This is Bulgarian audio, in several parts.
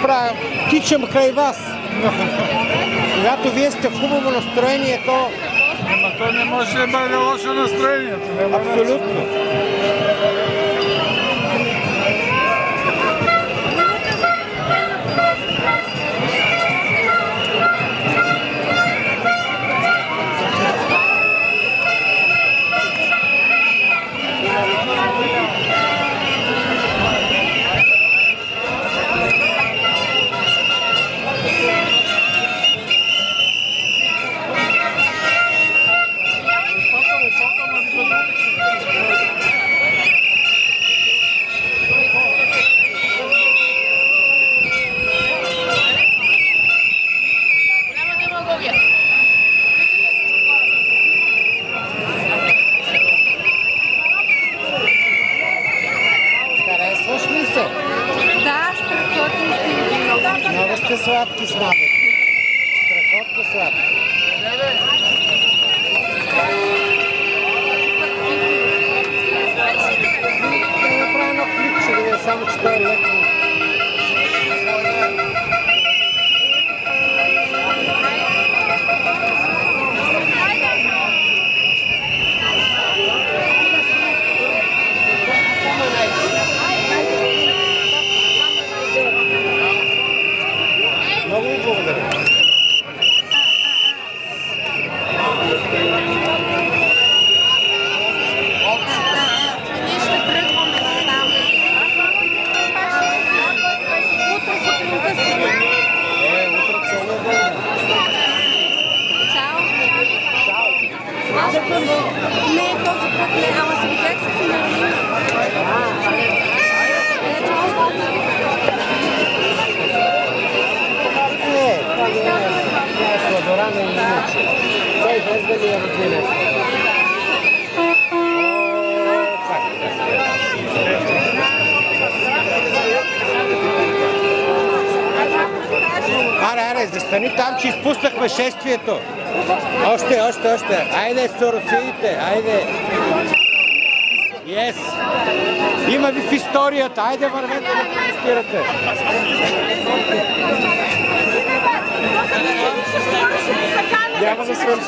правя? Тичам край вас. Когато вие сте в хубаво настроение, то... Ама то не може да бъде лошо настроението. Абсолютно. Много сте сладки с набед. Страхотно сладки. Да направя едно клипче, да ви е само, че той е леко. Много ви благодаря. Ние ще тръгваме там. Утре сутринта си. Утре целия ден. Чао. Не, този път не, ама се видях с Синарина. Това не е сладорана и иначе. Той без да ни я родине. Аре, застани там, че изпуснахме шествието. Още. Айде, соросиите, айде. Yes. Има ви в историята. Айде, вървете да протестирате. Няма да свърши.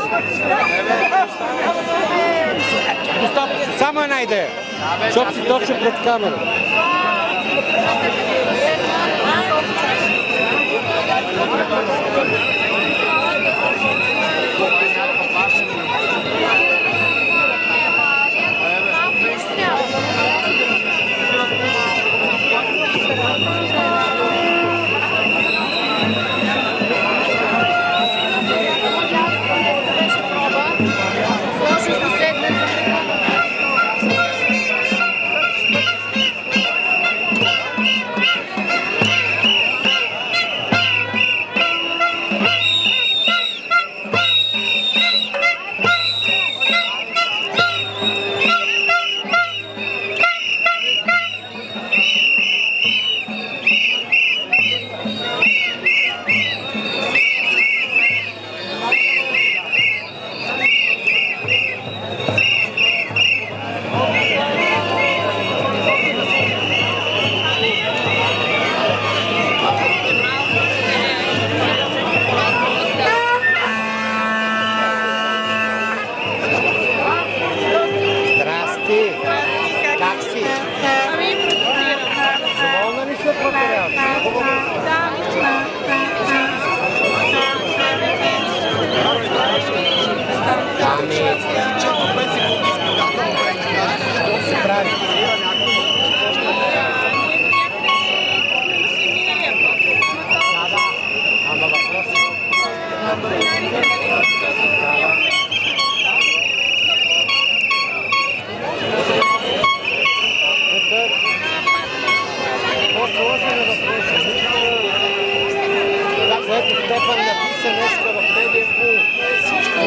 Само една идея. Защото си точно пред камера. Как си? Ами, прокурирам. Доволна ли си от прокурирането? Да, Що се прави? Ама въпрос. По-сложен е въпросът. Това, което Стефан написа днеска в медия по всичко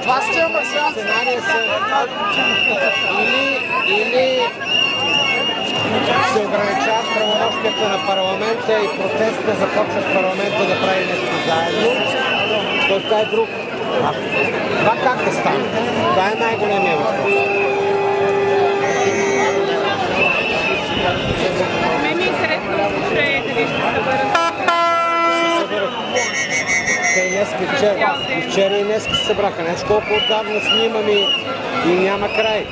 Това сте марсианци. сценария са или се ограничават правомощията на парламента и протестите започват парламента да прави нещо заедно. Тоест това е друг. Това как да стане? Това е най-големия въпрос. Мен ми е интересно, че днес и вчера и днес се събраха. Нещо колко отдавна снимам и няма край.